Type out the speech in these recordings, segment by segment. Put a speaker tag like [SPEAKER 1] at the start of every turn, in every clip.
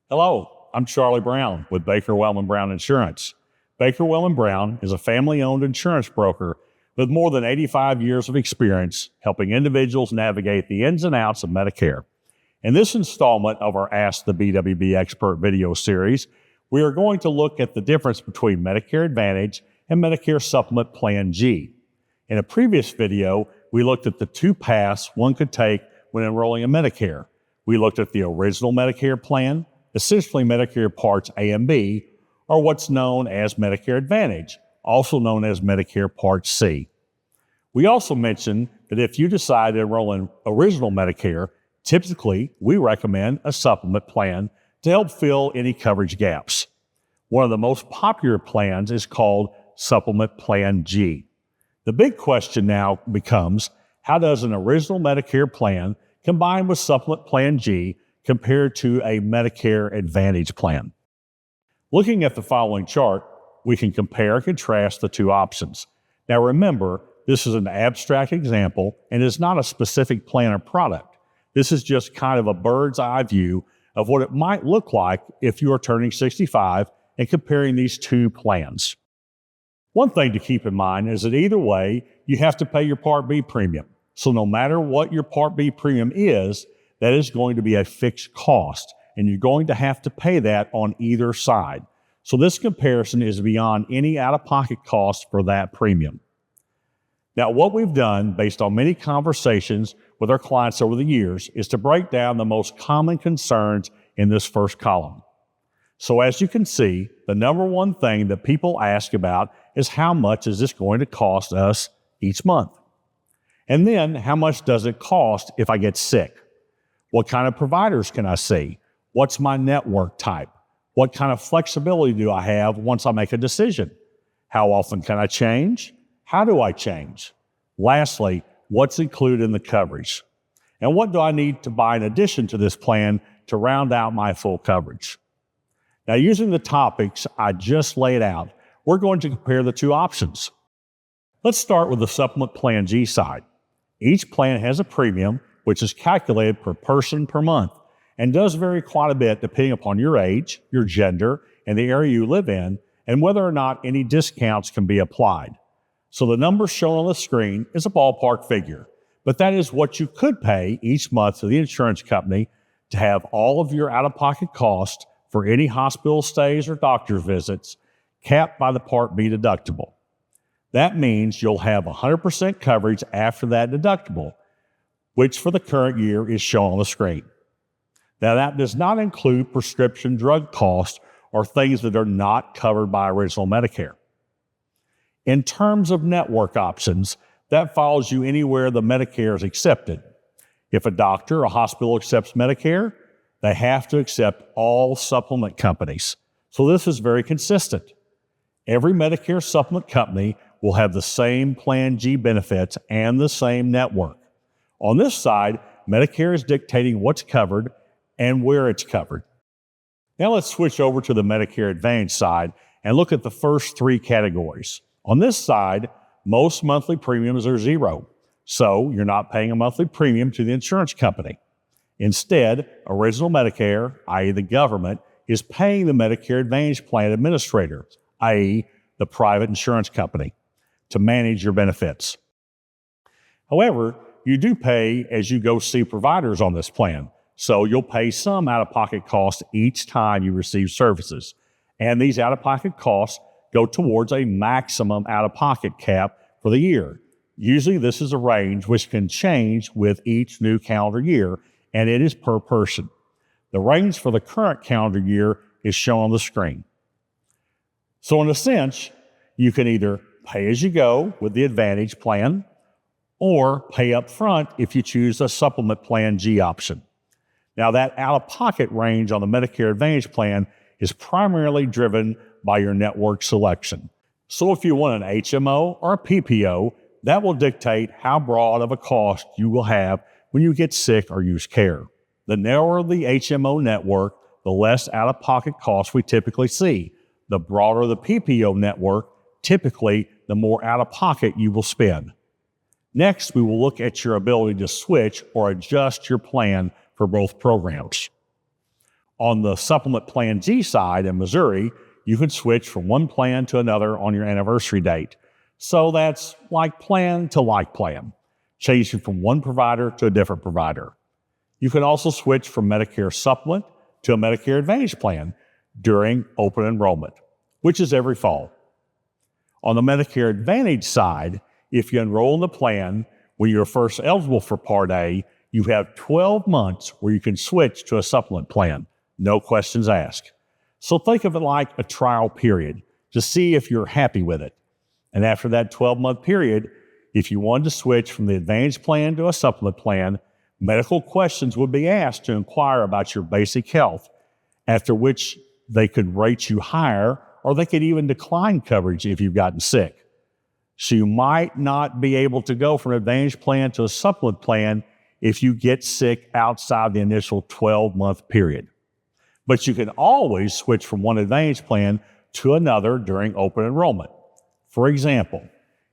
[SPEAKER 1] Hello, I'm Charlie Brown with Baker-Welman Brown Insurance. Baker-Welman Brown is a family-owned insurance broker with more than 85 years of experience helping individuals navigate the ins and outs of Medicare. In this installment of our Ask the BWB Expert video series, we are going to look at the difference between Medicare Advantage and Medicare Supplement Plan G. In a previous video, we looked at the two paths one could take when enrolling in Medicare. We looked at the original Medicare plan, essentially Medicare Parts A and B, or what's known as Medicare Advantage, also known as Medicare Part C. We also mentioned that if you decide to enroll in original Medicare, typically we recommend a supplement plan to help fill any coverage gaps. One of the most popular plans is called Supplement Plan G. The big question now becomes, how does an original Medicare plan combine with Supplement Plan G compared to a Medicare Advantage plan? Looking at the following chart, we can compare and contrast the two options. Now remember, this is an abstract example and is not a specific plan or product. This is just kind of a bird's eye view of what it might look like if you are turning 65 and comparing these two plans. One thing to keep in mind is that either way, you have to pay your Part B premium. So no matter what your Part B premium is, that is going to be a fixed cost, and you're going to have to pay that on either side. So this comparison is beyond any out-of-pocket cost for that premium. Now, what we've done, based on many conversations with our clients over the years, is to break down the most common concerns in this first column. So as you can see, the number one thing that people ask about is how much is this going to cost us each month? And then, how much does it cost if I get sick? What kind of providers can I see? What's my network type? What kind of flexibility do I have once I make a decision? How often can I change? How do I change? Lastly, what's included in the coverage? And what do I need to buy in addition to this plan to round out my full coverage? Now, using the topics I just laid out, we're going to compare the two options. Let's start with the Supplement Plan G side. Each plan has a premium, which is calculated per person per month, and does vary quite a bit depending upon your age, your gender, and the area you live in, and whether or not any discounts can be applied. So the number shown on the screen is a ballpark figure, but that is what you could pay each month to the insurance company to have all of your out-of-pocket costs for any hospital stays or doctor's visits capped by the Part B deductible. That means you'll have 100% coverage after that deductible, which for the current year is shown on the screen. Now, that does not include prescription drug costs or things that are not covered by original Medicare. In terms of network options, that follows you anywhere the Medicare is accepted. If a doctor or hospital accepts Medicare, they have to accept all supplement companies. So this is very consistent. Every Medicare supplement company will have the same Plan G benefits and the same network. On this side, Medicare is dictating what's covered and where it's covered. Now let's switch over to the Medicare Advantage side and look at the first three categories. On this side, most monthly premiums are zero, so you're not paying a monthly premium to the insurance company. Instead, original Medicare, i.e. the government, is paying the Medicare Advantage plan administrator, i.e. the private insurance company, to manage your benefits. However, you do pay as you go see providers on this plan, so you'll pay some out-of-pocket costs each time you receive services, and these out-of-pocket costs go towards a maximum out-of-pocket cap for the year. Usually this is a range which can change with each new calendar year, and it is per person. The range for the current calendar year is shown on the screen. So in a sense, you can either pay as you go with the Advantage plan or pay up front if you choose a Supplement Plan G option. Now that out-of-pocket range on the Medicare Advantage plan is primarily driven by your network selection. So if you want an HMO or a PPO, that will dictate how broad of a cost you will have when you get sick or use care. The narrower the HMO network, the less out-of-pocket costs we typically see. The broader the PPO network, typically the more out-of-pocket you will spend. Next, we will look at your ability to switch or adjust your plan for both programs. On the Supplement Plan G side in Missouri, you can switch from one plan to another on your anniversary date. So that's like plan to like plan, changing from one provider to a different provider. You can also switch from Medicare Supplement to a Medicare Advantage plan during open enrollment, which is every fall. On the Medicare Advantage side, if you enroll in the plan when you're first eligible for Part A, you have 12 months where you can switch to a supplement plan, no questions asked. So think of it like a trial period to see if you're happy with it. And after that 12-month period, if you wanted to switch from the Advantage plan to a supplement plan, medical questions would be asked to inquire about your basic health, after which they could rate you higher, or they could even decline coverage if you've gotten sick. So you might not be able to go from an Advantage plan to a supplement plan if you get sick outside the initial 12-month period. But you can always switch from one Advantage plan to another during open enrollment. For example,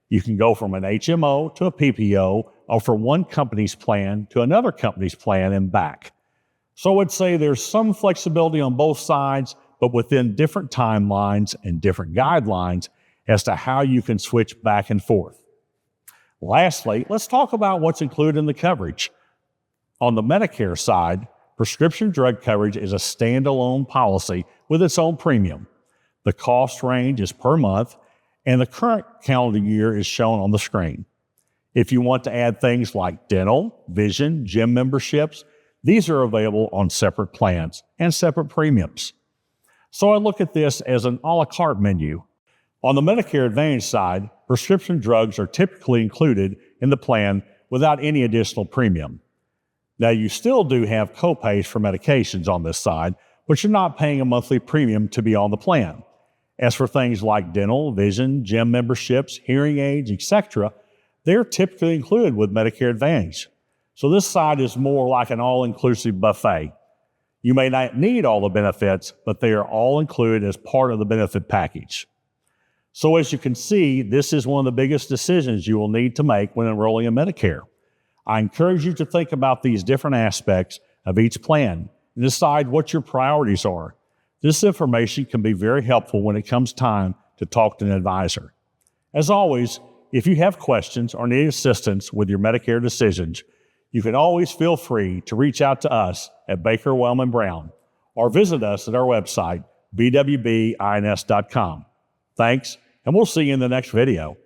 [SPEAKER 1] you can go from an HMO to a PPO, or from one company's plan to another company's plan and back. So I would say there's some flexibility on both sides, but within different timelines and different guidelines as to how you can switch back and forth. Lastly, let's talk about what's included in the coverage. On the Medicare side, prescription drug coverage is a standalone policy with its own premium. The cost range is per month, and the current calendar year is shown on the screen. If you want to add things like dental, vision, gym memberships, these are available on separate plans and separate premiums. So I look at this as an a la carte menu. On the Medicare Advantage side, prescription drugs are typically included in the plan without any additional premium. Now, you still do have copays for medications on this side, but you're not paying a monthly premium to be on the plan. As for things like dental, vision, gym memberships, hearing aids, etc., they're typically included with Medicare Advantage. So this side is more like an all-inclusive buffet. You may not need all the benefits, but they are all included as part of the benefit package. So as you can see, this is one of the biggest decisions you will need to make when enrolling in Medicare. I encourage you to think about these different aspects of each plan and decide what your priorities are. This information can be very helpful when it comes time to talk to an advisor. As always, if you have questions or need assistance with your Medicare decisions, you can always feel free to reach out to us at Baker-Welman Brown or visit us at our website, bwbins.com. Thanks, and we'll see you in the next video.